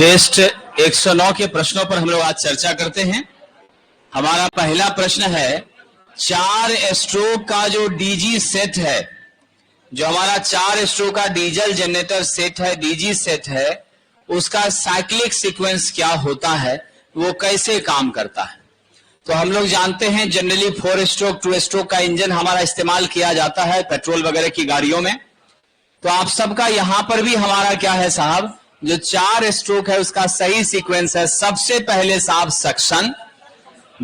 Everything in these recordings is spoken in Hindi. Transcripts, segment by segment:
टेस्ट 109 के प्रश्नों पर हम लोग आज चर्चा करते हैं। हमारा पहला प्रश्न है, 4 स्ट्रोक का जो डीजी सेट है, जो हमारा 4 स्ट्रोक का डीजल जनरेटर सेट है, डीजी सेट है, उसका साइक्लिक सीक्वेंस क्या होता है, वो कैसे काम करता है। तो हम लोग जानते हैं जनरली 4 स्ट्रोक 2 स्ट्रोक का इंजन हमारा इस्तेमाल किया जाता है पेट्रोल वगैरह की गाड़ियों में। तो आप सबका यहां पर भी हमारा क्या है साहब, जो 4 स्ट्रोक है उसका सही सीक्वेंस है, सबसे पहले साहब सक्शन,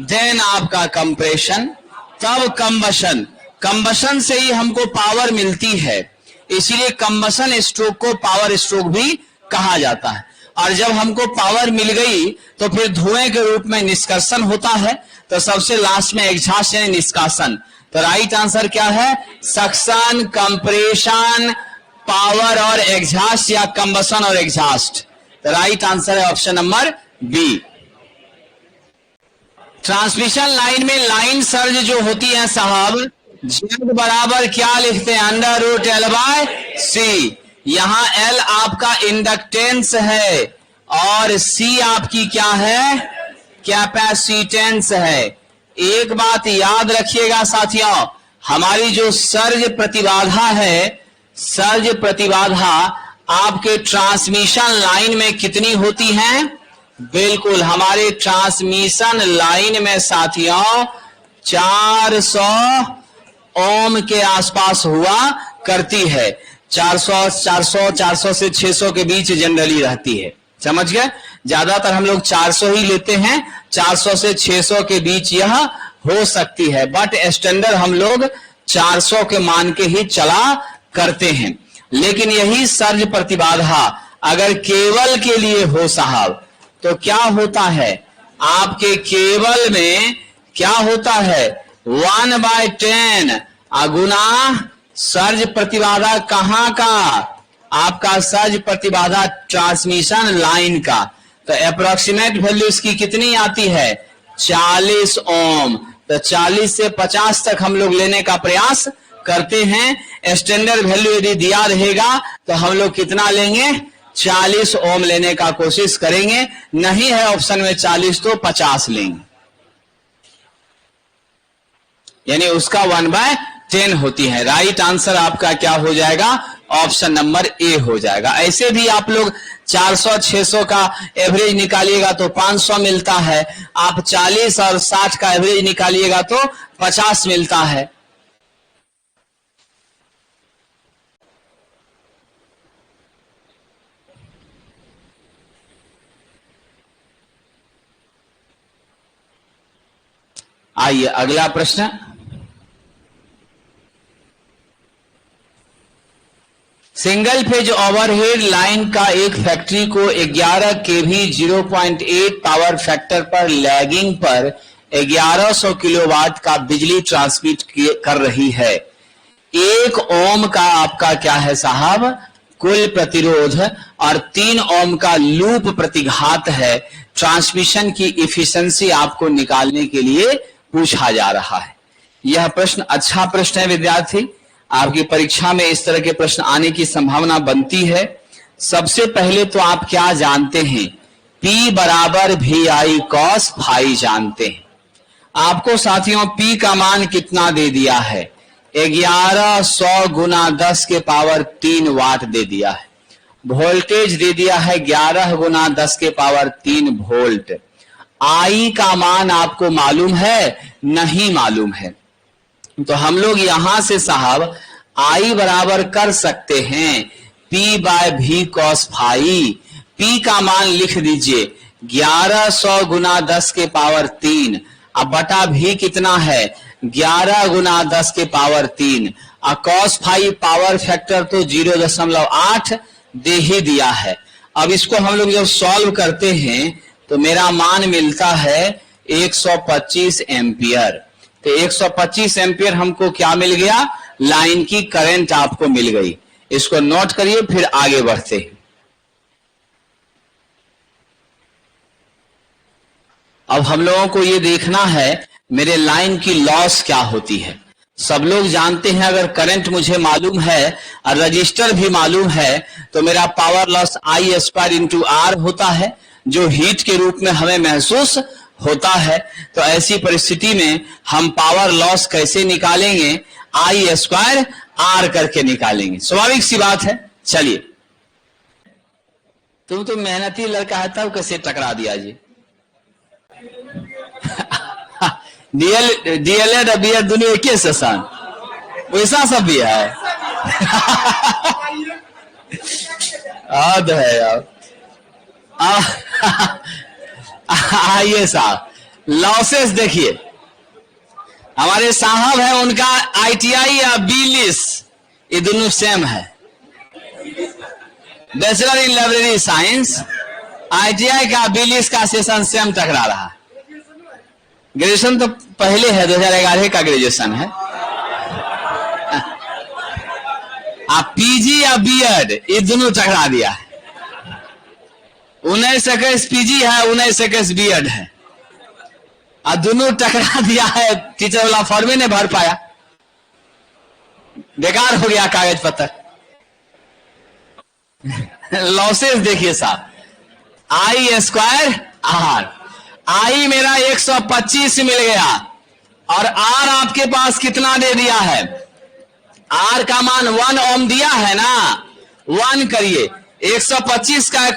देन आपका कंप्रेशन, तब कंबशन। कंबशन से ही हमको पावर मिलती है, इसीलिए कंबशन स्ट्रोक को पावर स्ट्रोक भी कहा जाता है। और जब हमको पावर मिल गई तो फिर धुएं के रूप में निष्कर्षण होता है, तो सबसे लास्ट में एग्जॉस्ट यानी निष्कासन। तो राइट आंसर क्या है, सक्शन, कंप्रेशन, पावर और एग्जॉस्ट, या कंबशन और एग्जॉस्ट। तो राइट आंसर है option number B. Transmission line में लाइन सर्ज जो होती है साहब, Z बराबर क्या लिखते हैं, √L/C। यहां L आपका इंडक्टेंस है और C आपकी क्या है, कैपेसिटेंस है। एक बात याद रखिएगा साथियों, हमारी जो सर्ज प्रतिबाधा है, सर्ज प्रतिबाधा आपके ट्रांसमिशन लाइन में कितनी होती है, बिल्कुल हमारे ट्रांसमिशन लाइन में साथियों 400 ओम के आसपास हुआ करती है। 400 से 600 के बीच जनरली रहती है, समझ गए। ज्यादातर हम लोग 400 ही लेते हैं, 400 से 600 के बीच यह हो सकती है, बट स्टैंडर्ड हम लोग 400 के मान के ही चला करते हैं। लेकिन यही सर्ज प्रतिबाधा अगर केबल के लिए हो साहब, तो क्या होता है, आपके केबल में क्या होता है, 1/10 गुना सर्ज प्रतिबाधा कहां का, आपका सर्ज प्रतिबाधा ट्रांसमिशन लाइन का। तो अप्रोक्सीमेट वैल्यू इसकी कितनी आती है, 40 ओम। तो 40 से 50 तक हम लोग लेने का प्रयास करते हैं। स्टैंडर्ड वैल्यू यदि दिया रहेगा तो हम लोग कितना लेंगे, 40 ओम लेने का कोशिश करेंगे। नहीं है ऑप्शन में 40 तो 50 लेंगे, यानी उसका 1/10 होती है। राइट आंसर आपका क्या हो जाएगा, ऑप्शन नंबर ए हो जाएगा। ऐसे भी आप लोग 400-600 का एवरेज निकालिएगा तो 500 मिलता है, आप 40 और 60 का एवरेज निकालिएगा तो 50 मिलता है। आइए अगला प्रश्न, सिंगल फेज ओवरहेड लाइन का एक फैक्ट्री को 11 kV 0.8 पावर फैक्टर पर लैगिंग पर 1100 किलोवाट का बिजली ट्रांसमिट कर रही है। 1 ओम का आपका क्या है साहब, कुल प्रतिरोध और 3 ओम का लूप प्रतिघात है। ट्रांसमिशन की इफिशिएंसी आपको निकालने के लिए पूछा जा रहा है। यह प्रश्न अच्छा प्रश्न है विद्यार्थी, आपकी परीक्षा में इस तरह के प्रश्न आने की संभावना बनती है। सबसे पहले तो आप क्या जानते हैं, P बराबर VI cos फाई जानते हैं। आपको साथियों P का मान कितना दे दिया है, 1100 गुना 10 के पावर 3 वाट दे दिया है। वोल्टेज दे दिया है 11 गुना 10 के पावर 3 वोल्ट। I का मान आपको मालूम है, नहीं मालूम है। तो हम लोग यहां से साहब I बराबर कर सकते हैं P/V cos फाई। P का मान लिख दीजिए 1100 गुना 10 के पावर 3, अब बटा V कितना है, 11 गुना 10 के power 3। cos phi power factor तो 0.8 दे ही दिया है। अब इसको हम लोग जब सॉल्व करते हैं तो मेरा मान मिलता है 125 एम्पियर। तो 125 एम्पियर हमको क्या मिल गया, लाइन की करंट आपको मिल गई। इसको नोट करिए, फिर आगे बढ़ते हैं। अब हम लोगों को ये देखना है मेरे लाइन की लॉस क्या होती है। सब लोग जानते हैं, अगर करंट मुझे मालूम है और रजिस्टर भी मालूम है तो मेरा power loss I square into R होता है, जो हीट के रूप में हमें महसूस होता है। तो ऐसी परिस्थिति में हम पावर लॉस कैसे निकालेंगे? आई स्क्वायर आर करके निकालेंगे, स्वाभाविक सी बात है। चलिए, तुम तो मेहनती लड़का है, तब कैसे टकरा दिया जी? डीएलएड और बीएड दोनों एक ही सेशन, वैसा सब भी है। है यार। आइए साहब, लॉसेस देखिए, हमारे साहब है, उनका आईटीआई या बीलिस, ये दोनों सेम है। Bachelor in library science, ITI का बीलिस का सेशन सेम टकरा रहा। ग्रेजुएशन तो पहले है, 2011 का ग्रेजुएशन है। आप पीजी या बीएड, ये दोनों टकरा दिया है। 1921 पीजी है, 1921 बीएड है, और दोनों टकरा दिया है। टीचर वाला फॉर्म ही नहीं भर पाया, बेकार हो गया कागज पत्र। लॉसेस देखिए साहब, आई स्क्वायर आर, आई मेरा 125 मिल गया, और आर आपके पास कितना दे दिया है? आर का मान 1 ओम दिया है ना, 1 करिए, 125 का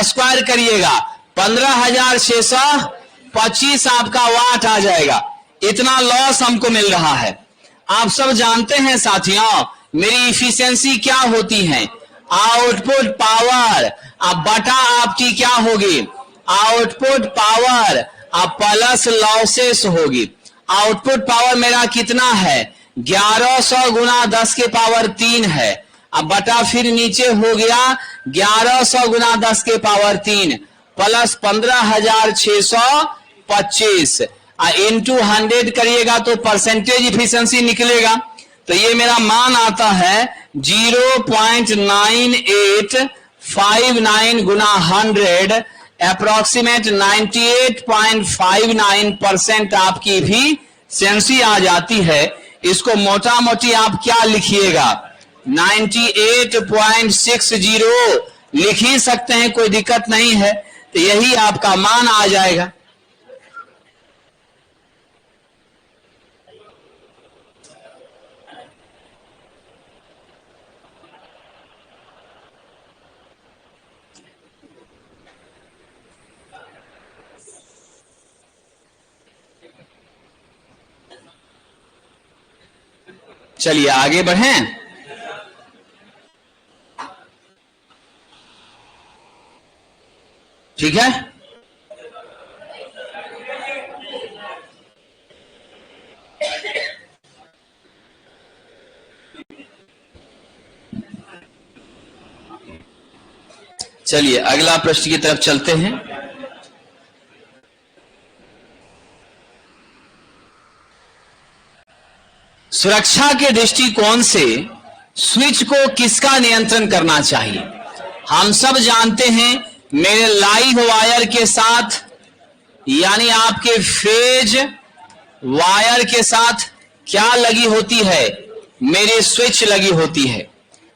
स्क्वायर करिएगा, 15,625 आपका वाट आ जाएगा। इतना लॉस हमको मिल रहा है। आप सब जानते हैं साथियों, मेरी इफिशियंसी क्या होती है? आउटपुट पावर अब बटा आपकी क्या होगी? आउटपुट पावर अब प्लस लॉसेस होगी। आउटपुट पावर मेरा कितना है? 1100 गुना 10 के पावर 3 है। अब बटा फिर नीचे हो गया 1100 गुना 10 के पावर 3 प्लस 15,625 इंटू 100 करिएगा तो परसेंटेज इफिशिएंसी निकलेगा। तो ये मेरा मान आता है 0.9859 गुना 100, अप्रोक्सीमेट 98.59% आपकी इफिशिएंसी आ जाती है। इसको मोटा मोटी आप क्या लिखिएगा? 98.60 लिख ही सकते हैं, कोई दिक्कत नहीं है। तो यही आपका मान आ जाएगा। चलिए आगे बढ़ें। ठीक है, चलिए अगला प्रश्न की तरफ चलते हैं। सुरक्षा के दृष्टिकोण से स्विच को किसका नियंत्रण करना चाहिए? हम सब जानते हैं मेरे लाइव वायर के साथ, यानी आपके फेज वायर के साथ क्या लगी होती है? मेरी स्विच लगी होती है।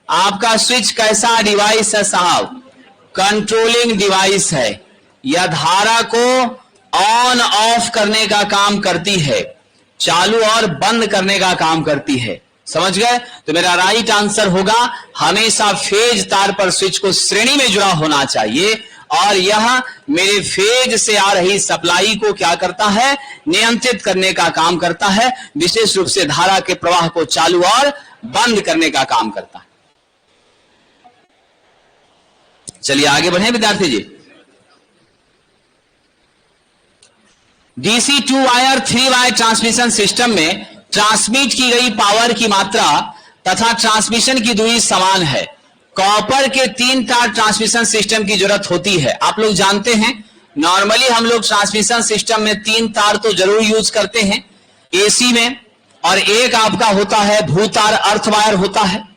आपका स्विच कैसा डिवाइस है साहब? कंट्रोलिंग डिवाइस है। यह धारा को ऑन ऑफ करने का काम करती है, चालू और बंद करने का काम करती है। समझ गए? तो मेरा राइट आंसर होगा हमेशा फेज तार पर स्विच को श्रेणी में जुड़ा होना चाहिए, और यह मेरे फेज से आ रही सप्लाई को क्या करता है? नियंत्रित करने का काम करता है, विशेष रूप से धारा के प्रवाह को चालू और बंद करने का काम करता है। चलिए आगे बढ़े विद्यार्थी जी। DC 2 wire 3 wire transmission system में ट्रांसमिट की गई पावर की मात्रा तथा ट्रांसमिशन की दूरी समान है। कॉपर के 3 तार ट्रांसमिशन सिस्टम की जरूरत होती है। आप लोग जानते हैं नॉर्मली हम लोग ट्रांसमिशन सिस्टम में 3 तार तो जरूर यूज करते हैं एसी में, और एक आपका होता है भूतार अर्थ वायर होता है।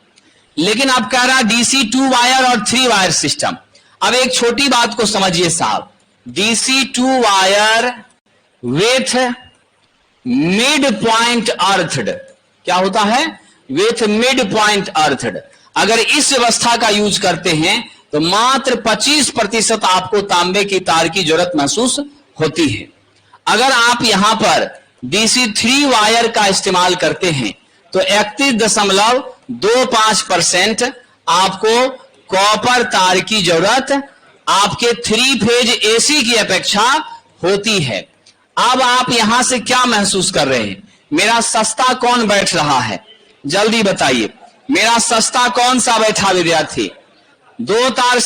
लेकिन आप कह रहा डीसी 2 वायर और 3 वायर सिस्टम। अब एक छोटी बात को समझिए साहब, DC 2 wire with mid point earthed, क्या होता है, विथ मिड पॉइंट अर्थड। अगर इस व्यवस्था का यूज करते हैं तो मात्र 25% आपको तांबे की तार की जरूरत महसूस होती है। अगर आप यहां पर DC3 वायर का इस्तेमाल करते हैं तो 31.25% आपको कॉपर तार की जरूरत आपके 3 फेज AC की अपेक्षा होती है। अब आप यहां से क्या महसूस कर रहे हैं, मेरा सस्ता कौन बैठ रहा है, जल्दी बताइए, मेरा सस्ता कौन सा बैठा विद्यार्थी? दो तार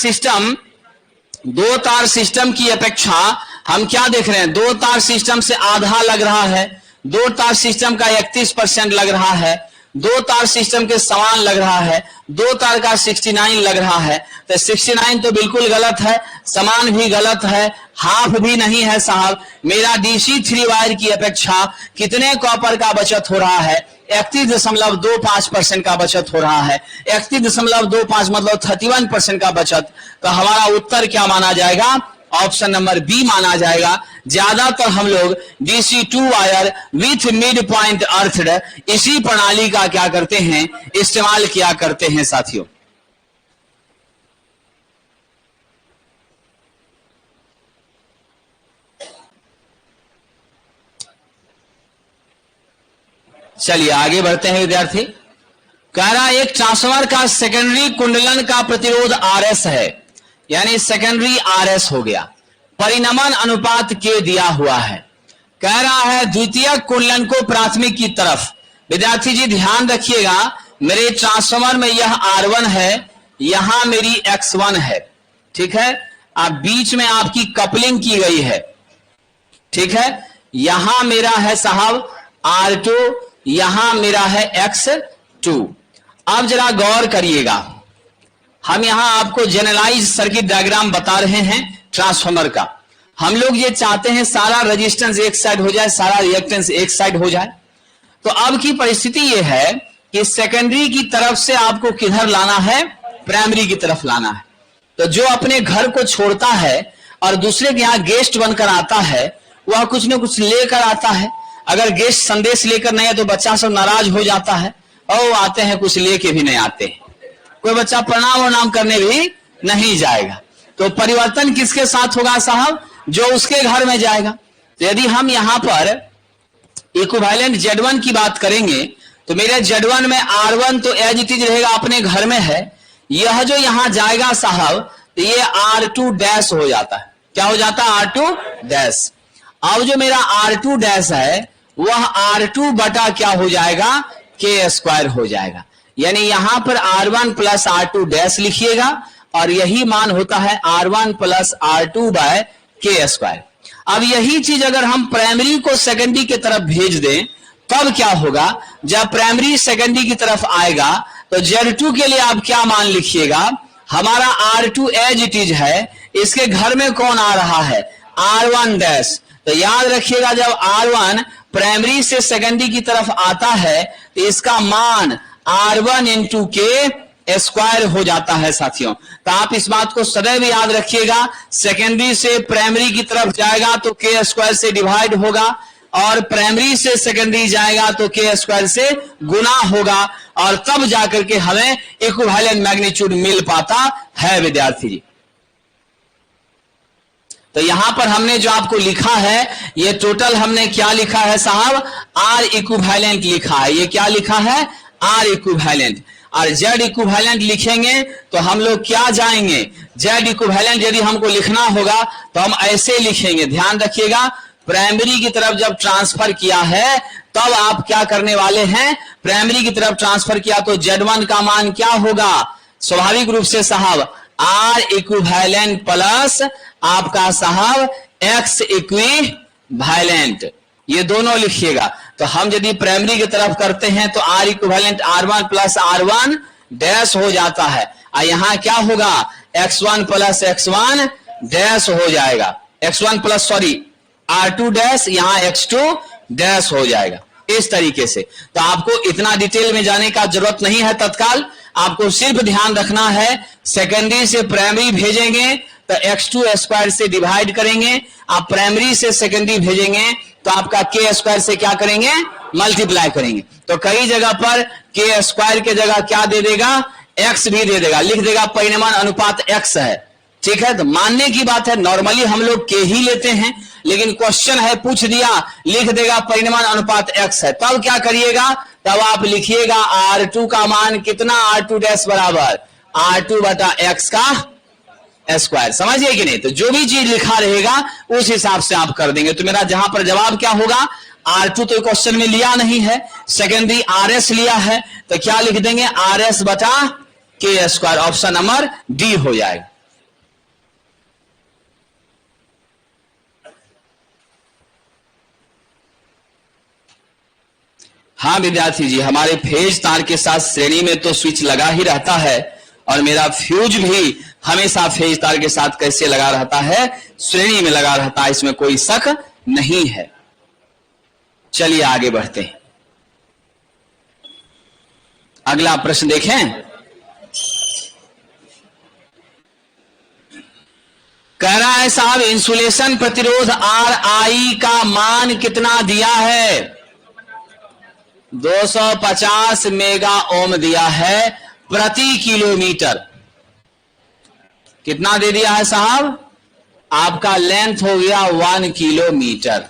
सिस्टम की अपेक्षा हम क्या देख रहे हैं, दो तार सिस्टम से आधा लग रहा है, दो तार सिस्टम का 31% लग रहा है, दो तार सिस्टम के समान लग रहा है, दो तार का 69 लग रहा है। तो 69 तो बिल्कुल गलत है, समान भी गलत है, हाफ भी नहीं है साहब। मेरा DC3 वायर की अपेक्षा कितने कॉपर का बचत हो रहा है, 31.25% का बचत हो रहा है। 31.25 मतलब 31% का बचत। तो हमारा उत्तर क्या माना जाएगा, ऑप्शन नंबर बी माना जाएगा। ज्यादातर हम लोग DC2 wire with mid point earthed इसी प्रणाली का क्या करते हैं, इस्तेमाल किया करते हैं साथियों। चलिए आगे बढ़ते हैं विद्यार्थी। कह रहा एक ट्रांसफार्मर का सेकेंडरी कुंडलन का प्रतिरोध RS है, यानी सेकेंडरी RS हो गया, परिनमन अनुपात K दिया हुआ है। कह रहा है द्वितीयक कुंडलन को प्राथमिक की तरफ। विद्यार्थी जी ध्यान रखिएगा, मेरे ट्रांसफार्मर में यह R1 है, यहां मेरी X1 है, ठीक है। अब बीच में आपकी कपलिंग की गई है, ठीक है। यहां मेरा है साहब R2, यहां मेरा है X2। अब जरा गौर करिएगा, हम यहां आपको जनरलाइज सर्किट डायग्राम बता रहे हैं ट्रांसफार्मर का। हम लोग ये चाहते हैं सारा रेजिस्टेंस एक साइड हो जाए, सारा रिएक्टेंस एक साइड हो जाए। तो अब की परिस्थिति ये है कि सेकेंडरी की तरफ से आपको किधर लाना है, प्राइमरी की तरफ लाना है। तो जो अपने घर को छोड़ता है और दूसरे के यहां गेस्ट बनकर आता है, वह कुछ न कुछ लेकर आता है। अगर गेस्ट संदेश लेकर नहीं है तो बच्चा सब नाराज हो जाता है, और आते हैं कुछ लेके भी नहीं आते हैं। कोई बच्चा प्रणाम और नाम करने भी नहीं जाएगा। तो परिवर्तन किसके साथ होगा साहब, जो उसके घर में जाएगा। तो यदि हम यहां पर इक्विवेलेंट Z1 की बात करेंगे तो मेरे Z1 में R1 तो एज इट इज रहेगा, अपने घर में है। यह जो यहां जाएगा साहब तो ये R2 डैश हो जाता है। क्या हो जाता है, R2 डैश। अब जो मेरा R2 डैश है वह R2 बटा क्या हो जाएगा, K² हो जाएगा। यानी यहां पर R1 प्लस R2 डैश लिखिएगा और यही मान होता है R1 plus R2 bye K²। अब यही चीज अगर हम प्राइमरी को सेकेंडरी की तरफ भेज दें तब क्या होगा, जब प्राइमरी सेकेंडरी की तरफ आएगा तो Z2 के लिए आप क्या मान लिखिएगा, हमारा R2 एज इट इज है, इसके घर में कौन आ रहा है, R1 डैश। तो याद रखिएगा जब R1 प्राइमरी से सेकेंडरी की तरफ आता है तो इसका मान R1 इंटू K² हो जाता है साथियों। तो आप इस बात को सदैव याद रखिएगा, सेकेंडरी से प्राइमरी की तरफ जाएगा तो K² से डिवाइड होगा, और प्राइमरी से सेकेंडरी जाएगा तो K² से गुना होगा, और तब जाकर के हमें इक्विवेलेंट मैग्नीट्यूड मिल पाता है विद्यार्थी जी। तो यहां पर हमने जो आपको लिखा है, ये टोटल हमने क्या लिखा है साहब, R इक्विवेलेंट लिखा है। ये क्या लिखा है, R इक्विवेलेंट। और Z इक्विवेलेंट लिखेंगे तो हम लोग क्या जाएंगे, Z इक्विवेलेंट यदि हमको लिखना होगा तो हम ऐसे लिखेंगे। ध्यान रखिएगा, प्राइमरी की तरफ जब ट्रांसफर किया है तब आप क्या करने वाले हैं, प्राइमरी की तरफ ट्रांसफर किया तो Z1 का मान क्या होगा, स्वाभाविक रूप से साहब R इक्विवेलेंट प्लस आपका साहब X इक्विवेलेंट, ये दोनों लिखिएगा। तो हम यदि प्राइमरी की तरफ करते हैं तो R equivalent R1 plus R1 dash हो जाता है, और यहां क्या होगा, X1 प्लस X1 डैश हो जाएगा, X1 plus sorry R2 dash, यहां X2 डैश हो जाएगा। इस तरीके से तो आपको इतना डिटेल में जाने का जरूरत नहीं है तत्काल, आपको सिर्फ ध्यान रखना है सेकेंडरी से प्राइमरी भेजेंगे तो X2² से डिवाइड करेंगे, आप प्राइमरी से सेकेंडरी भेजेंगे तो तो आपका के स्क्वायर से क्या करेंगे, मल्टीप्लाई करेंगे। तो कई जगह पर के स्क्वायर के जगह क्या दे देगा, एक्स भी दे देगा, लिख देगा परिमाण अनुपात एक्स है। ठीक है, तो मानने की बात है, नॉर्मली हम लोग के ही लेते हैं, लेकिन क्वेश्चन है, पूछ दिया, लिख देगा परिमाण अनुपात एक्स है, तब क्या करिएगा, तब आप लिखिएगा R2 का मान कितना, R2 डैश बराबर R2 बटा एक्स का स्क्वायर। समझिए कि नहीं? तो जो भी चीज लिखा रहेगा उस हिसाब से आप कर देंगे। तो मेरा जहां पर जवाब क्या होगा, R2 तो क्वेश्चन में लिया नहीं है, सेकेंडरी RS लिया है, तो क्या लिख देंगे, RS बटा के स्क्वायर, ऑप्शन नंबर डी हो जाएगा। हाँ विद्यार्थी जी, हमारे फेज तार के साथ श्रेणी में तो स्विच लगा ही रहता है, और मेरा फ्यूज भी हमेशा फेज तार के साथ कैसे लगा रहता है, श्रेणी में लगा रहता है, इसमें कोई शक नहीं है। चलिए आगे बढ़ते हैं, अगला प्रश्न देखें। कह रहा है साहब, इंसुलेशन प्रतिरोध RI का मान कितना दिया है, 250 मेगा ओम दिया है प्रति किलोमीटर। कितना दे दिया है साहब, आपका लेंथ हो गया 1 किलोमीटर,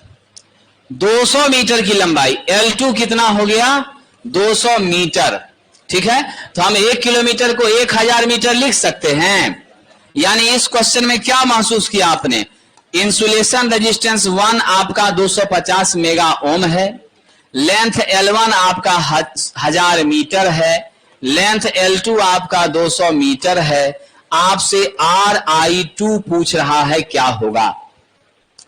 200 मीटर की लंबाई, L2 कितना हो गया, 200 मीटर। ठीक है, तो हम 1 किलोमीटर को 1000 मीटर लिख सकते हैं। यानी इस क्वेश्चन में क्या महसूस किया आपने, इंसुलेशन रेजिस्टेंस 1 आपका 250 मेगा ओम है, लेंथ L1 आपका 1000 मीटर है, लेंथ L2 आपका 200 मीटर है, आपसे RI2 पूछ रहा है, क्या होगा।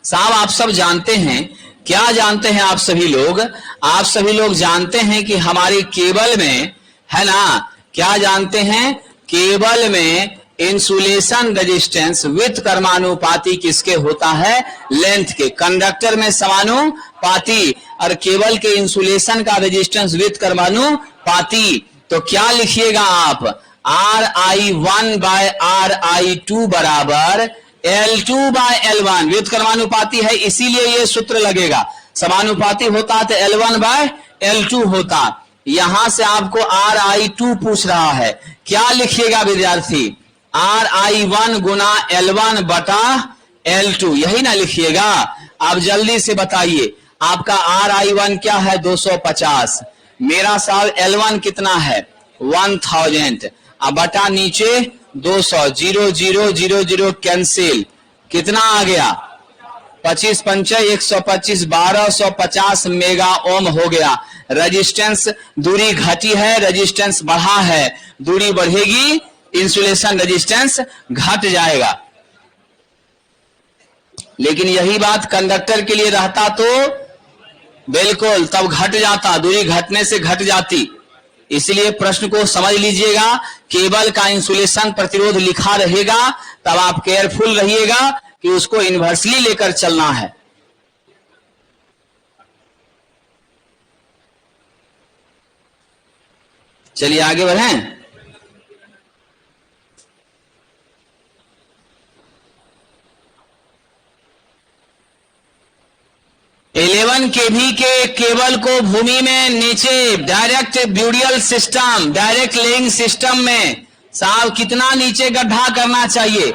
साहब आप सब जानते हैं, क्या जानते हैं आप सभी लोग, आप सभी लोग जानते हैं कि हमारे केबल में है ना, क्या जानते हैं, केबल में इंसुलेशन रेजिस्टेंस विथ कर्मानुपाती किसके होता है, लेंथ के। कंडक्टर में समानुपाती और केबल के इंसुलेशन का रेजिस्टेंस विथ कर्मानुपाती। तो क्या लिखिएगा आप, RI1 बाय RI2 बराबर L2 बाय L1, विथ कर्मानुपाती है इसीलिए ये सूत्र लगेगा, समानुपाती होता तो L1 बाय L2 होता। यहां से आपको RI2 पूछ रहा है, क्या लिखिएगा विद्यार्थी, RI1 गुना L1 बटा L2, यही ना लिखिएगा। आप जल्दी से बताइए, आपका RI1 क्या है, 250, मेरा साल L1 कितना है, 1000, अब बटा नीचे 200, 0 0 0 0 कैंसिल, कितना आ गया, 25 पंचे 125, 1250 मेगा ओम हो गया। रेजिस्टेंस, दूरी घटी है, रेजिस्टेंस बढ़ा है, दूरी बढ़ेगी, इंसुलेशन रेजिस्टेंस घट जाएगा। लेकिन यही बात कंडक्टर के लिए रहता तो बिल्कुल तब घट जाता, दूरी घटने से घट जाती। इसलिए प्रश्न को समझ लीजिएगा, केबल का इंसुलेशन प्रतिरोध लिखा रहेगा, तब आप केयरफुल रहिएगा कि उसको इन्वर्सली लेकर चलना है। चलिए आगे बढ़ें। इलेवन केवी के केबल को भूमि में नीचे डायरेक्ट ब्यूडियल सिस्टम, डायरेक्ट लेइंग सिस्टम में साहब कितना नीचे गड्ढा करना चाहिए।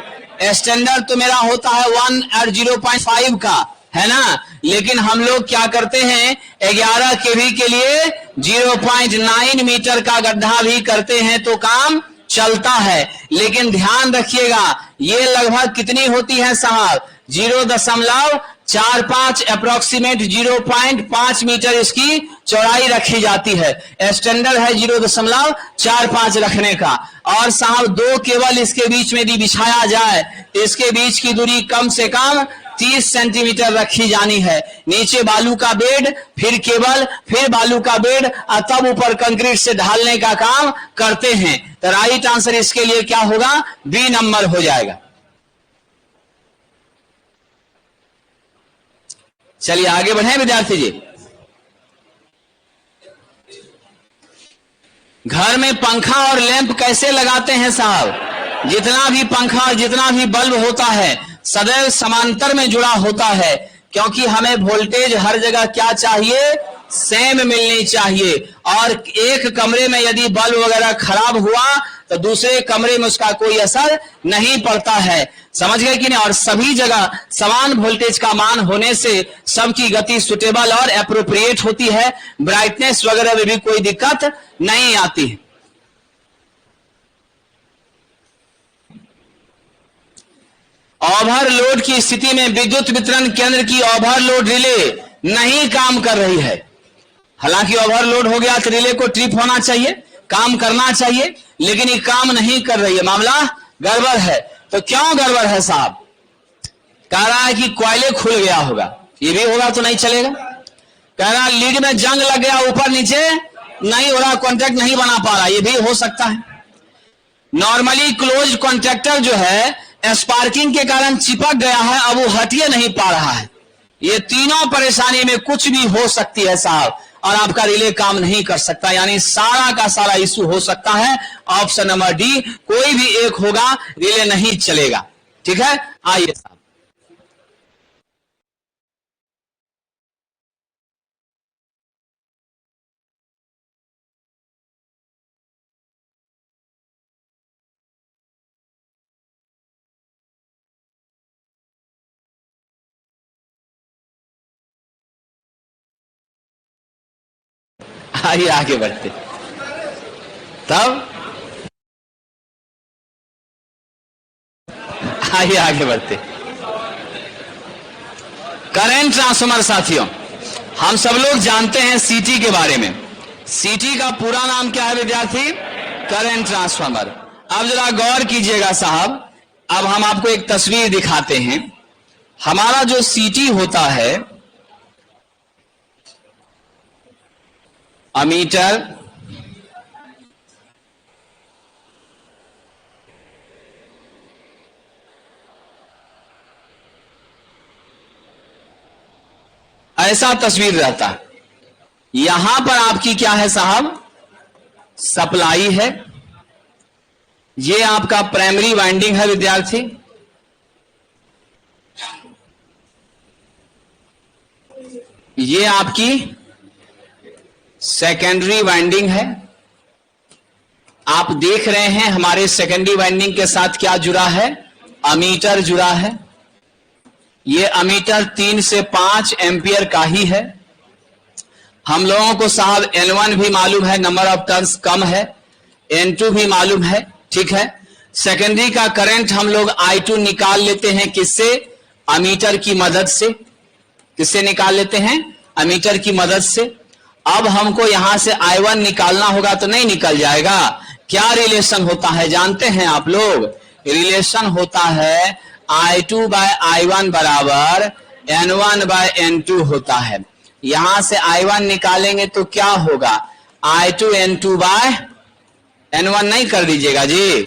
स्टैंडर्ड तो मेरा होता है 1 और 0.5 का, है ना, लेकिन हम लोग क्या करते हैं 11 केवी के लिए 0.9 मीटर का गड्ढा भी करते हैं तो काम चलता है। लेकिन ध्यान रखिएगा, ये लगभग कितनी होती है साहब, 0.45 अप्रोक्सीमेट 0.5 मीटर इसकी चौड़ाई रखी जाती है। स्टैंडर्ड है 0.45 रखने का। और साहब 2 केबल इसके बीच में यदि बिछाया जाए तो इसके बीच की दूरी कम से कम 30 सेंटीमीटर रखी जानी है। नीचे बालू का बेड, फिर केबल, फिर बालू का बेड और तब ऊपर कंक्रीट से ढालने का काम करते हैं। तो राइट आंसर इसके लिए क्या होगा, बी नंबर हो जाएगा। चलिए आगे बढ़े विद्यार्थी जी। घर में पंखा और लैंप कैसे लगाते हैं साहब, जितना भी पंखा और जितना भी बल्ब होता है सदैव समांतर में जुड़ा होता है। क्योंकि हमें वोल्टेज हर जगह क्या चाहिए, सेम मिलनी चाहिए। और एक कमरे में यदि बल्ब वगैरह खराब हुआ तो दूसरे कमरे में उसका कोई असर नहीं पड़ता है। समझ गए कि नहीं? और सभी जगह समान वोल्टेज का मान होने से सबकी गति सुटेबल और एप्रोप्रिएट होती है, ब्राइटनेस वगैरह में भी कोई दिक्कत नहीं आती है। ओवरलोड की स्थिति में विद्युत वितरण केंद्र की ओवरलोड रिले नहीं काम कर रही है। हालांकि ओवरलोड हो गया तो रिले को ट्रिप होना चाहिए, काम करना चाहिए, लेकिन ये काम नहीं कर रही है, मामला गड़बड़ है। तो क्यों गड़बड़ है साहब? कह रहा है कि कॉइले खुल गया होगा, ये भी होगा तो नहीं चलेगा। कह रहा लीड में जंग लग गया, ऊपर नीचे नहीं हो रहा, कॉन्टैक्ट नहीं बना पा रहा, ये भी हो सकता है। नॉर्मली क्लोज कॉन्ट्रैक्टर जो है स्पार्किंग के कारण चिपक गया है, अब वो हटिए नहीं पा रहा है। ये तीनों परेशानी में कुछ भी हो सकती है साहब, और आपका रिले काम नहीं कर सकता, यानी सारा का सारा इशू हो सकता है। ऑप्शन नंबर डी कोई भी एक होगा, रिले नहीं चलेगा। ठीक है, आइए साहब। आइए आगे बढ़ते। तब आइए आगे बढ़ते। करंट ट्रांसफार्मर साथियों, हम सब लोग जानते हैं सीटी के बारे में। सीटी का पूरा नाम क्या है विद्यार्थी? Current transformer. अब जरा गौर कीजिएगा साहब, अब हम आपको एक तस्वीर दिखाते हैं। हमारा जो सीटी होता है, अमीटर, ऐसा तस्वीर रहता है। यहां पर आपकी क्या है साहब? सप्लाई है। ये आपका प्राइमरी वाइंडिंग है विद्यार्थी। ये आपकी सेकेंडरी वाइंडिंग है। आप देख रहे हैं हमारे सेकेंडरी वाइंडिंग के साथ क्या जुड़ा है? अमीटर जुड़ा है। ये अमीटर 3 से 5 एम्पियर का ही है। हम लोगों को साहब N1 भी मालूम है, नंबर ऑफ टर्न्स कम है, N2 भी मालूम है। ठीक है, सेकेंडरी का करंट हम लोग I2 निकाल लेते हैं, किससे? अमीटर की मदद से। किससे निकाल लेते हैं? अमीटर की मदद से। अब हमको यहां से I1 निकालना होगा तो नहीं निकल जाएगा। क्या रिलेशन होता है जानते हैं आप लोग? रिलेशन होता है I2 बाय I1 बराबर N1 बाय N2 होता है। यहां से I1 निकालेंगे तो क्या होगा? I2 N2 बाय N1 नहीं कर दीजिएगा जी।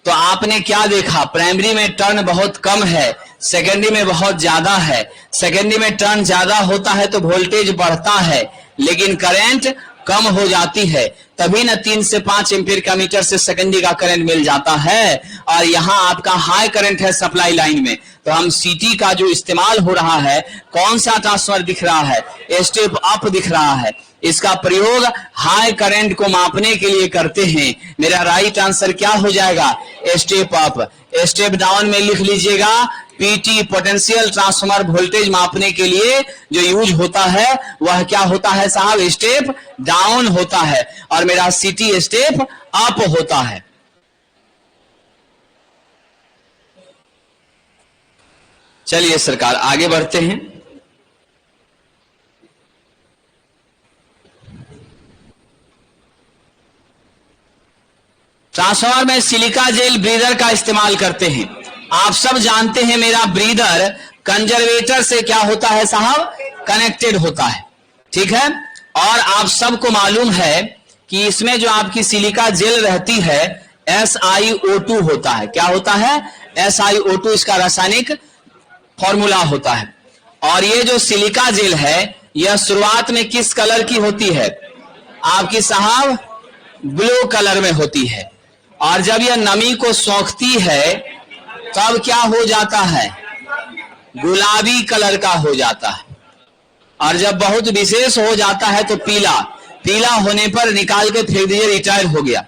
तो आपने क्या देखा? प्राइमरी में टर्न बहुत कम है, सेकेंडरी में बहुत ज्यादा है। सेकेंडरी में टर्न ज्यादा होता है तो वोल्टेज बढ़ता है, लेकिन करंट कम हो जाती है। तभी ना 3 से 5 एम्पीयर का मीटर से सेकेंडरी का करंट मिल जाता है। और यहां आपका हाई करंट है सप्लाई लाइन में, तो हम सीटी का जो इस्तेमाल हो रहा है, कौन सा ट्रांसफार्मर दिख रहा है? स्टेप अप दिख रहा है। इसका प्रयोग हाई करंट को मापने के लिए करते हैं। मेरा राइट आंसर क्या हो जाएगा? Step up. स्टेप डाउन में लिख लीजिएगा पीटी, पोटेंशियल ट्रांसफार्मर वोल्टेज मापने के लिए जो यूज होता है वह क्या होता है साहब? स्टेप डाउन होता है। और मेरा सीटी स्टेप अप होता है। चलिए सरकार आगे बढ़ते हैं। ट्रांसफार्मर में सिलिका जेल ब्रीदर का इस्तेमाल करते हैं। आप सब जानते हैं मेरा ब्रीदर कंजर्वेटर से क्या होता है साहब? कनेक्टेड होता है। ठीक है, और आप सबको मालूम है कि इसमें जो आपकी सिलिका जेल रहती है SiO2 होता है। क्या होता है? SiO2 इसका रासायनिक फॉर्मूला होता है। और ये जो सिलिका जेल है यह शुरुआत में किस कलर की होती है? आपकी साहब ब्लू कलर में होती है। और जब यह नमी को सोखती है तब क्या हो जाता है? गुलाबी कलर का हो जाता है, और जब बहुत विशेष हो जाता है तो पीला, पीला होने पर निकाल के फेंक दीजिए, रिटायर हो गया।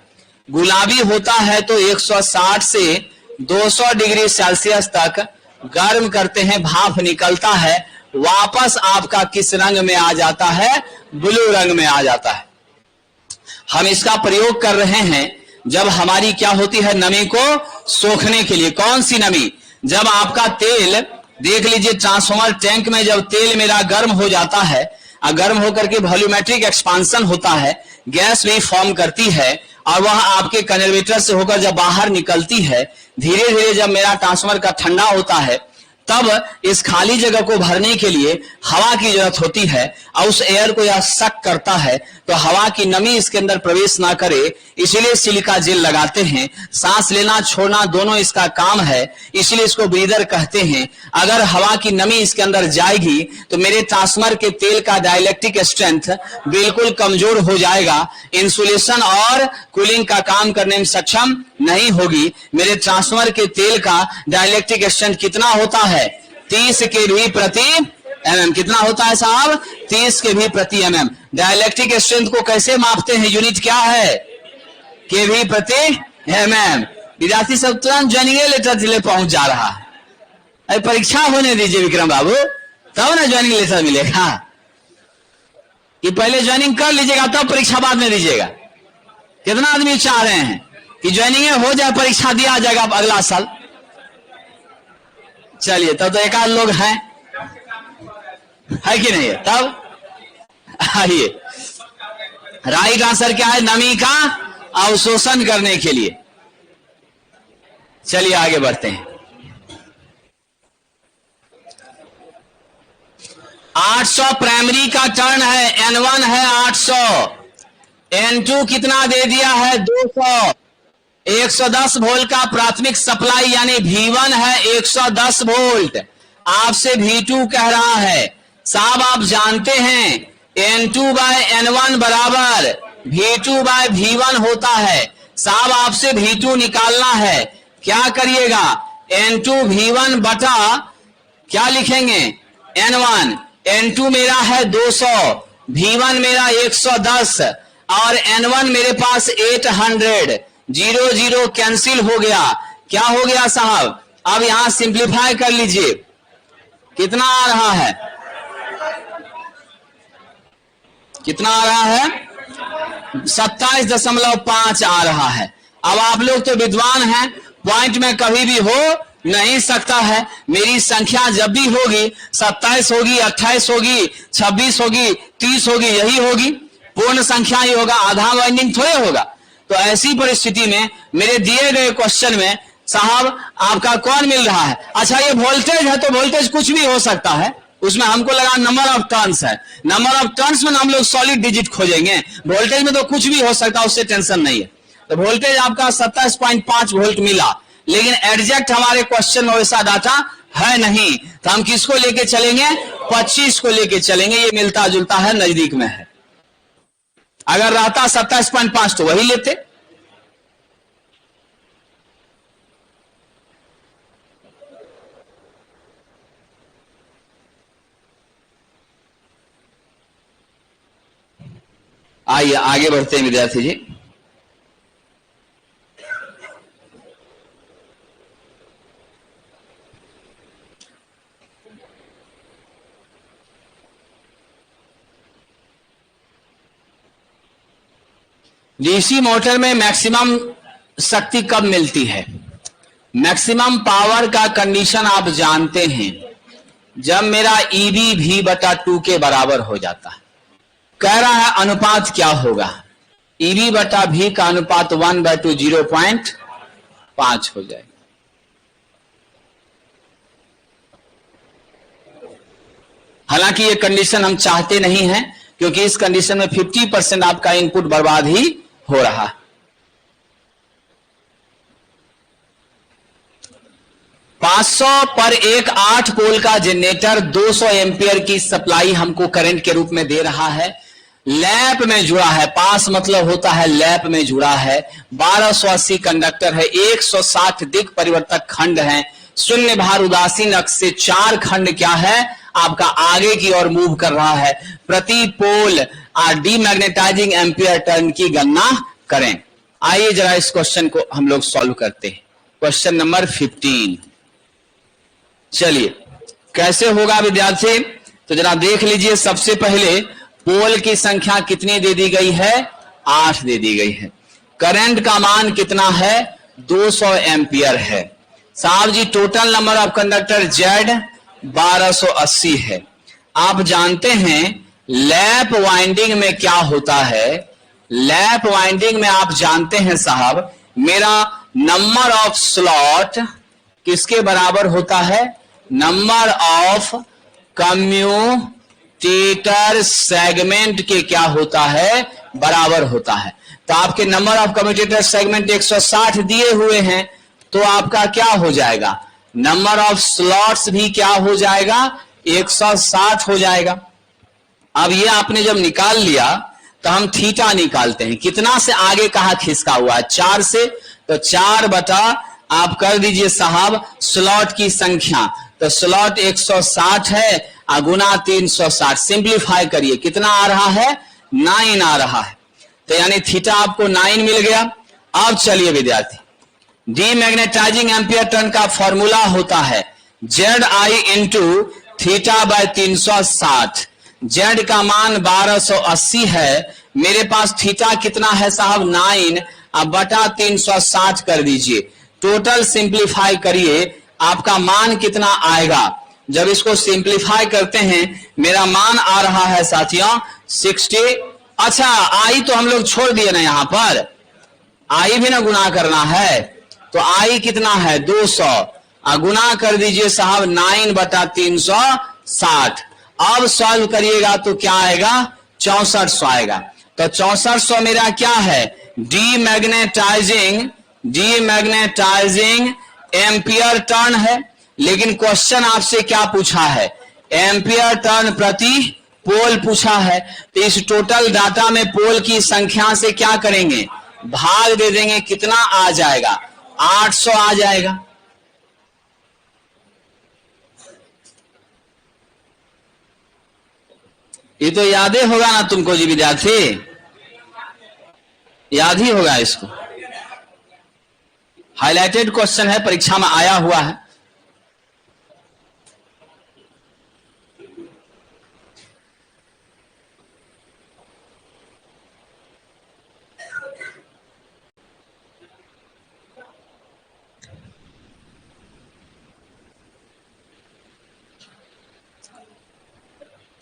गुलाबी होता है तो 160 से 200 डिग्री सेल्सियस तक गर्म करते हैं, भाप निकलता है, वापस आपका किस रंग में आ जाता है? ब्लू रंग में आ जाता है। हम इसका प्रयोग कर रहे हैं जब हमारी क्या होती है? नमी को सोखने के लिए। कौन सी नमी? जब आपका तेल, देख लीजिए ट्रांसफार्मर टैंक में जब तेल मेरा गर्म हो जाता है, गर्म होकर के वॉल्यूमेट्रिक एक्सपांशन होता है, गैस भी फॉर्म करती है, और वह आपके कन्वर्टर से होकर जब बाहर निकलती है, धीरे धीरे जब मेरा ट्रांसफार्मर का ठंडा होता है, तब इस खाली जगह को भरने के लिए हवा की जरूरत होती है, और उस एयर को यह सक करता है तो हवा की नमी इसके अंदर प्रवेश ना करे, इसीलिए सिलिका जेल लगाते हैं। सांस लेना छोड़ना दोनों इसका काम है, इसीलिए इसको ब्रीदर कहते हैं। अगर हवा की नमी इसके अंदर जाएगी तो मेरे ट्रांसफार्मर के तेल का डाइलेक्ट्रिक स्ट्रेंथ बिल्कुल कमजोर हो जाएगा, इंसुलेशन और कूलिंग का काम करने में सक्षम नहीं होगी। मेरे ट्रांसफार्मर के तेल का डाइलेक्ट्रिक स्ट्रेंथ कितना होता है? 30 kV प्रति mm। कितना होता है साहब? 30 kV प्रति mm। डाइलेक्ट्रिक स्ट्रेंथ को कैसे मापते हैं? यूनिट क्या है? kV प्रति mm। विद्यार्थी सब तुरंत ज्वाइनिंग लेटर जिले पहुंच जा रहा है। अरे परीक्षा होने दीजिए विक्रम बाबू, तब ना ज्वाइनिंग लेटर मिलेगा। कि पहले ज्वाइनिंग कर लीजिएगा तब परीक्षा बाद में दीजिएगा। कितना आदमी चाह रहे हैं कि ज्वाइनिंग हो जाए, परीक्षा दिया जाएगा अगला साल? चलिए तब तो एक आध लोग हैं, है कि नहीं है? तब आइए, राइट आंसर क्या है? नमी का अवशोषण करने के लिए। चलिए आगे बढ़ते हैं। 800 प्राइमरी का टर्न है, N1 है 800, N2 कितना दे दिया है? 200। 110 वोल्ट का प्राथमिक सप्लाई यानी V1 है 110 वोल्ट, आपसे V2 कह रहा है। साहब आप जानते हैं N2 बाय N1 बराबर V2 बाय V1 होता है। साहब आपसे V2 निकालना है, क्या करिएगा? N2 V1 बटा क्या लिखेंगे? N1। N2 मेरा है 200, V1 मेरा 110 और N1 मेरे पास 800। 0 0 कैंसिल हो गया। क्या हो गया साहब? अब यहां सिंप्लीफाई कर लीजिए, कितना आ रहा है? कितना आ रहा है? 27.5 आ रहा है। अब आप लोग तो विद्वान हैं, पॉइंट में कभी भी हो नहीं सकता है। मेरी संख्या जब भी होगी 27 होगी, 28 होगी, 26 होगी, 30 होगी, यही होगी, पूर्ण संख्या ही होगा, आधा वाइंडिंग थोड़े होगा। तो ऐसी परिस्थिति में मेरे दिए गए क्वेश्चन में साहब आपका कौन मिल रहा है? अच्छा ये वोल्टेज है तो वोल्टेज कुछ भी हो सकता है, उसमें हमको लगा नंबर ऑफ टर्न्स है, नंबर ऑफ टर्न्स में हम लोग सॉलिड डिजिट खोजेंगे, वोल्टेज में तो कुछ भी हो सकता है, उससे टेंशन नहीं है। तो वोल्टेज आपका 27.5 वोल्ट मिला, लेकिन एग्जैक्ट हमारे क्वेश्चन में वैसा डाटा है नहीं, तो हम किसको लेके चलेंगे? 25 को लेके चलेंगे, ये मिलता जुलता है, नजदीक में है। अगर रहता 27.5 तो वही लेते। आइए आगे बढ़ते हैं विद्यार्थी जी। डीसी मोटर में मैक्सिमम शक्ति कब मिलती है? मैक्सिमम पावर का कंडीशन आप जानते हैं, जब मेरा EB V/2 के बराबर हो जाता है। कह रहा है अनुपात क्या होगा? EB/V का अनुपात 1/2 0.5 हो जाएगा। हालांकि ये कंडीशन हम चाहते नहीं हैं, क्योंकि इस कंडीशन में 50% आपका इनपुट बर्बाद ही हो रहा है। 500 पर एक 8 पोल का जनरेटर 200 एम्पियर की सप्लाई हमको करंट के रूप में दे रहा है। लैप में जुड़ा है, पास मतलब होता है लैप में जुड़ा है। 1280 कंडक्टर है, 160 दिक् परिवर्तक खंड हैं, शून्य भार उदासीन अक्ष से 4 खंड क्या है आपका आगे की ओर मूव कर रहा है। प्रति पोल डीमैग्नेटाइजिंग एम्पियर टर्न की गणना करें। आइए जरा इस क्वेश्चन को हम लोग सॉल्व करते हैं। Question number 15। चलिए कैसे होगा विद्यार्थी, तो जरा देख लीजिए। सबसे पहले पोल की संख्या कितनी दे दी गई है, 8 दे दी गई है। करंट का मान कितना है, 200 एम्पियर है। साहब जी total number of conductor Z 1280 है। आप जानते हैं लैप वाइंडिंग में क्या होता है, लैप वाइंडिंग में आप जानते हैं साहब मेरा नंबर ऑफ स्लॉट किसके बराबर होता है, नंबर ऑफ कम्यूटेटर सेगमेंट के क्या होता है, बराबर होता है। तो आपके नंबर ऑफ कम्यूटेटर सेगमेंट 160 दिए हुए हैं, तो आपका क्या हो जाएगा, नंबर ऑफ स्लॉट्स भी क्या हो जाएगा, 160 हो जाएगा। अब ये आपने जब निकाल लिया तो हम थीटा निकालते हैं। कितना से आगे कहा खिसका हुआ है, 4 से, तो 4 बटा आप कर दीजिए साहब स्लॉट की संख्या, तो स्लॉट 160 है गुना 360। सिंप्लीफाई करिए, कितना आ रहा है, 9 आ रहा है। तो यानी थीटा आपको 9 मिल गया। अब चलिए विद्यार्थी, डीमैग्नेटाइजिंग एम्पियर टर्न का फॉर्मूला होता है ZI into theta by 360। Z का मान 1280 है, मेरे पास थीटा कितना है साहब 9, अब बटा 360 कर दीजिए। टोटल सिंप्लीफाई करिए, आपका मान कितना आएगा, जब इसको सिंप्लीफाई करते हैं मेरा मान आ रहा है साथियों 60। अच्छा आई तो हम लोग छोड़ दिए ना, यहां पर आई भी ना गुना करना है, तो आई कितना है 200, गुना कर दीजिए साहब 9 बटा 360। अब सॉल्व करिएगा तो क्या आएगा, 6400 आएगा। तो 6400 मेरा क्या है, डीमैग्नेटाइजिंग एम्पियर टर्न है। लेकिन क्वेश्चन आपसे क्या पूछा है, एम्पियर टर्न प्रति पोल पूछा है। तो इस टोटल डाटा में पोल की संख्या से क्या करेंगे, भाग दे देंगे, कितना आ जाएगा, 800 आ जाएगा। ये तो याद ही होगा ना तुमको जी विद्यार्थी, याद ही होगा इसको, हाईलाइटेड क्वेश्चन है, परीक्षा में आया हुआ है।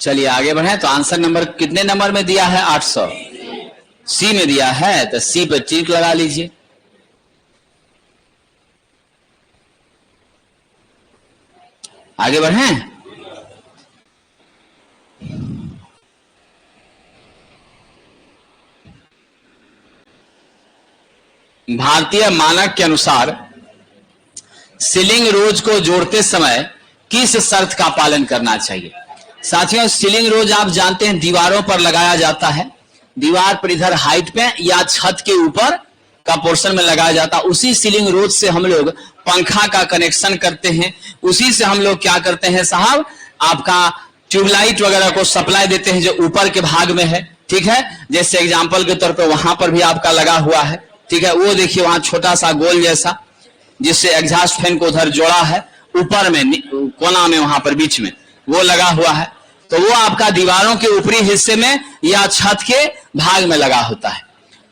चलिए आगे बढ़े। तो आंसर नंबर कितने नंबर में दिया है, 800 सी में दिया है, तो सी पर टिक लगा लीजिए। आगे बढ़े। भारतीय मानक के अनुसार सीलिंग रोज को जोड़ते समय किस शर्त का पालन करना चाहिए। साथियों सीलिंग रोज आप जानते हैं दीवारों पर लगाया जाता है, दीवार पर इधर हाइट पे या छत के ऊपर का पोर्शन में लगाया जाता है। उसी सीलिंग रोज से हम लोग पंखा का कनेक्शन करते हैं, उसी से हम लोग क्या करते हैं साहब, आपका ट्यूबलाइट वगैरह को सप्लाई देते हैं जो ऊपर के भाग में है। ठीक है, जैसे एग्जाम्पल के तौर पर वहां पर भी आपका लगा हुआ है। ठीक है, वो देखिए वहां छोटा सा गोल जैसा, जिससे एग्जॉस्ट फैन को उधर जोड़ा है, ऊपर में कोना में वहां पर बीच में वो लगा हुआ है। तो वो आपका दीवारों के ऊपरी हिस्से में या छत के भाग में लगा होता है।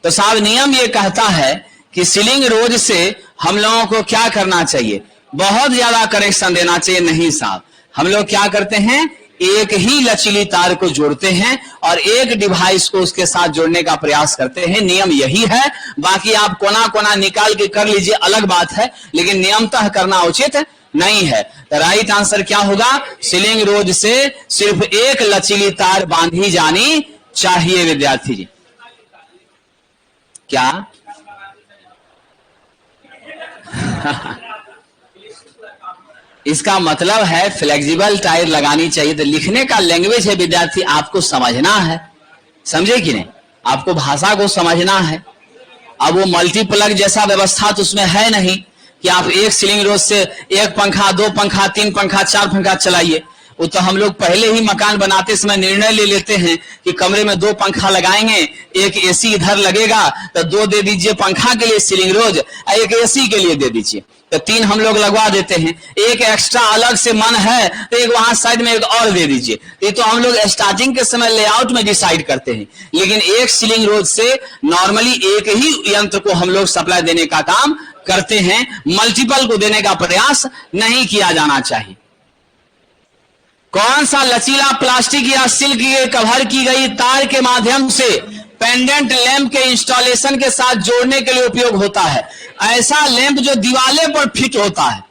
तो साहब नियम ये कहता है कि सीलिंग रोज से हम लोगों को क्या करना चाहिए, बहुत ज्यादा कनेक्शन देना चाहिए नहीं साहब। हम लोग क्या करते हैं, एक ही लचीली तार को जोड़ते हैं और एक डिवाइस को उसके साथ जोड़ने का प्रयास करते हैं। नियम यही है, बाकी आप कोना कोना निकाल के कर लीजिए अलग बात है, लेकिन नियमतः करना उचित नहीं है। तो राइट आंसर क्या होगा, सीलिंग रोज से सिर्फ एक लचीली तार बांधी जानी चाहिए विद्यार्थी जी। क्या इसका मतलब है फ्लेक्सिबल टायर लगानी चाहिए। तो लिखने का लैंग्वेज है विद्यार्थी, आपको समझना है, समझे कि नहीं, आपको भाषा को समझना है। अब वो मल्टीप्लग जैसा व्यवस्था तो उसमें है नहीं कि आप एक सीलिंग रोज से एक पंखा, दो पंखा, तीन पंखा, चार पंखा चलाइए। वो तो हम लोग पहले ही मकान बनाते समय निर्णय ले लेते हैं कि कमरे में दो पंखा लगाएंगे, एक एसी इधर लगेगा, तो दो दे दीजिए पंखा के लिए सीलिंग रोज, एक एसी के लिए दे दीजिए, तो तीन हम लोग लगवा देते हैं। एक एक्स्ट्रा अलग से मन है तो एक वहां साइड में एक और दे दीजिए। ये तो हम लोग स्टार्टिंग के समय लेआउट में डिसाइड करते हैं, लेकिन एक सीलिंग रोज से नॉर्मली एक ही यंत्र को हम लोग सप्लाई देने का काम करते हैं, मल्टीपल को देने का प्रयास नहीं किया जाना चाहिए। कौन सा लचीला प्लास्टिक या सिल्क के कवर की गई तार के माध्यम से पेंडेंट लैंप के इंस्टॉलेशन के साथ जोड़ने के लिए उपयोग होता है? ऐसा लैंप जो दीवाले पर फिट होता है,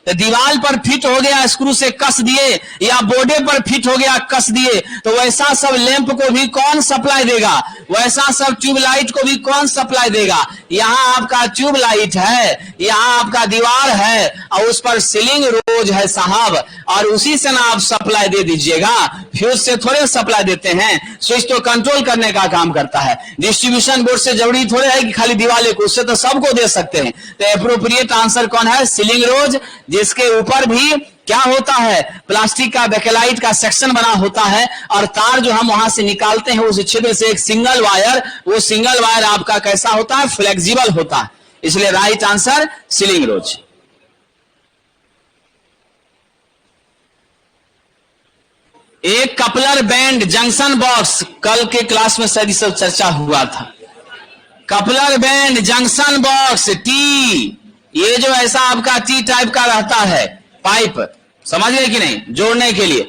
तो दीवार पर फिट हो गया स्क्रू से कस दिए, या बोर्डे पर फिट हो गया कस दिए, तो वैसा सब लैंप को भी कौन सप्लाई देगा? वैसा सब ट्यूबलाइट को भी कौन सप्लाई देगा? यहाँ आपका ट्यूबलाइट है, यहाँ आपका दीवार है, और उस पर सीलिंग रोज है साहब, और उसी से ना आप सप्लाई दे दीजिएगा। फ्यूज से थोड़े सप्लाई देते हैं, स्विच तो कंट्रोल करने का काम करता है। डिस्ट्रीब्यूशन बोर्ड से जरूरी थोड़े है कि खाली दीवाले को, उससे तो सबको दे सकते हैं। तो एप्रोप्रिएट आंसर कौन है? सीलिंग रोज, जिसके ऊपर भी क्या होता है? प्लास्टिक का बेकेलाइट का सेक्शन बना होता है, और तार जो हम वहां से निकालते हैं उस छिद्र से एक सिंगल वायर, वो सिंगल वायर आपका कैसा होता है? फ्लेक्सिबल होता है। इसलिए राइट आंसर सीलिंग रोज। एक कपलर बैंड जंक्शन बॉक्स, कल के क्लास में शायद सब चर्चा हुआ था। Coupler band junction box T, ये जो ऐसा आपका टी टाइप का रहता है पाइप, समझ गए कि नहीं, जोड़ने के लिए,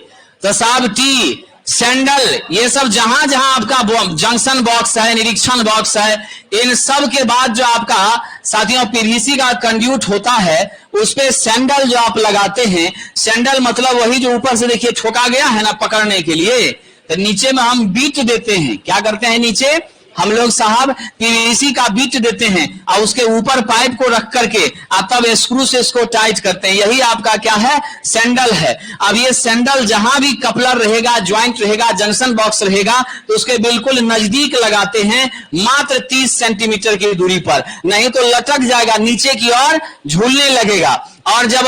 तो साहब टी, सैंडल, ये सब जहां जहां आपका जंक्शन बॉक्स है, निरीक्षण बॉक्स है, इन सब के बाद जो आपका साथियों पीवीसी का कंड्यूट होता है, उस पे सैंडल जो आप लगाते हैं, सैंडल मतलब वही जो ऊपर से देखिए ठोका गया है ना पकड़ने के लिए, तो नीचे में हम बीट देते हैं। क्या करते हैं? नीचे हम लोग साहब पीवीसी का बीट देते हैं, और उसके ऊपर पाइप को रख करके आप तब स्क्रू से इसको टाइट करते हैं। यही आपका क्या है? सैंडल है। अब ये सैंडल जहां भी कपलर रहेगा, ज्वाइंट रहेगा, जंक्शन बॉक्स रहेगा, तो उसके बिल्कुल नजदीक लगाते हैं, मात्र 30 सेंटीमीटर की दूरी पर, नहीं तो लटक जाएगा, नीचे की ओर झूलने लगेगा। और जब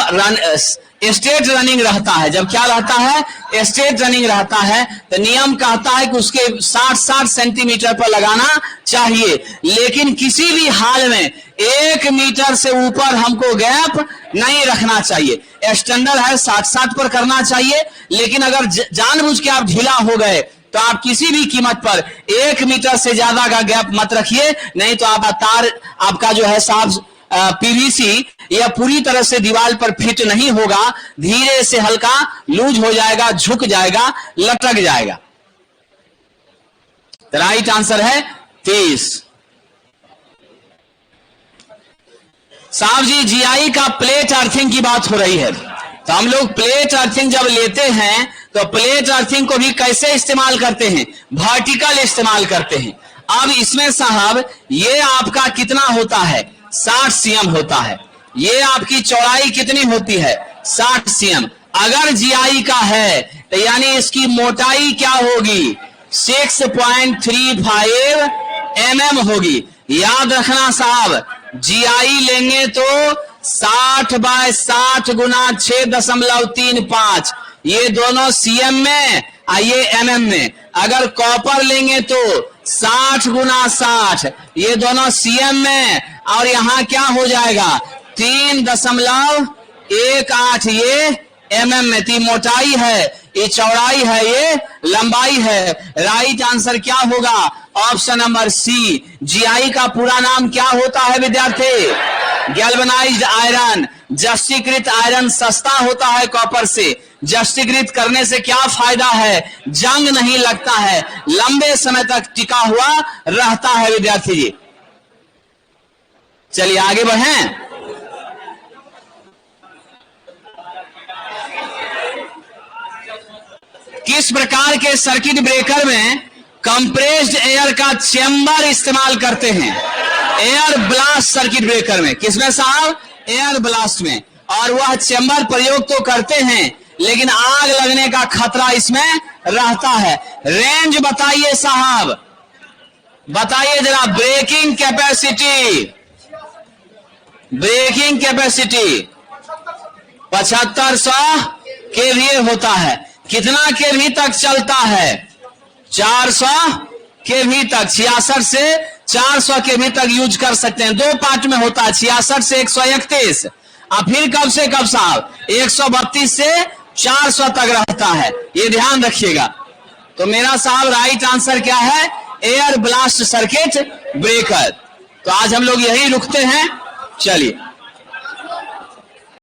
स्ट्रेट रनिंग रहता है, जब क्या रहता है? स्ट्रेट रनिंग रहता है, तो नियम कहता है कि उसके 60-60 सेंटीमीटर पर लगाना चाहिए, लेकिन किसी भी हाल में 1 मीटर से ऊपर हमको गैप नहीं रखना चाहिए। स्टैंडर्ड है 60-60 पर करना चाहिए, लेकिन अगर जानबूझ के आप ढीला हो गए तो आप किसी भी कीमत पर 1 मीटर से ज्यादा का गैप मत रखिए, नहीं तो आपका तार आपका जो है साहब पीवीसी यह पूरी तरह से दीवार पर फिट नहीं होगा, धीरे से हल्का लूज हो जाएगा, झुक जाएगा, लटक जाएगा। राइट आंसर है 30। साहब जी जीआई का प्लेट अर्थिंग की बात हो रही है, तो हम लोग प्लेट अर्थिंग जब लेते हैं तो प्लेट अर्थिंग को भी कैसे इस्तेमाल करते हैं? वर्टिकल इस्तेमाल करते हैं। अब इसमें साहब ये आपका कितना होता है? 60 सीएम होता है। ये आपकी चौड़ाई कितनी होती है? 60 सीएम। अगर जीआई का है तो यानी इसकी मोटाई क्या होगी? 6.35 mm होगी। याद रखना साहब, जीआई लेंगे तो 60 बाय 60 गुना 6.35, ये दोनों सीएम में और ये एमएम में। अगर कॉपर लेंगे तो 60 गुना 60, ये दोनों सीएम में, और यहां क्या हो जाएगा? 3.18, ये एमएम में। ती मोटाई है, ये चौड़ाई है, ये लंबाई है। राइट आंसर क्या होगा? Option number C. जीआई का पूरा नाम क्या होता है विद्यार्थी? Galvanised iron. जस्टीकृत आयरन सस्ता होता है कॉपर से। जस्टीकृत करने से क्या फायदा है? जंग नहीं लगता है, लंबे समय तक टिका हुआ रहता है विद्यार्थी जी। चलिए आगे बढ़ें। किस प्रकार के सर्किट ब्रेकर में कंप्रेस्ड एयर का चेंबर इस्तेमाल करते हैं? एयर ब्लास्ट सर्किट ब्रेकर में। किसमें साहब? एयर ब्लास्ट में। और वह चेंबर प्रयोग तो करते हैं, लेकिन आग लगने का खतरा इसमें रहता है। रेंज बताइए साहब, बताइए जरा। Breaking capacity, breaking capacity 7500 KVA होता है। कितना केवी तक चलता है? 400 केवी तक। 66 से 400 केवी तक यूज कर सकते हैं। दो पार्ट में होता है, 66 से 131। अब फिर कब से कब साहब? 132 से 400 तक रहता है, ये ध्यान रखिएगा। तो मेरा साहब राइट आंसर क्या है? Air blast circuit breaker. तो आज हम लोग यही रुकते हैं, चलिए।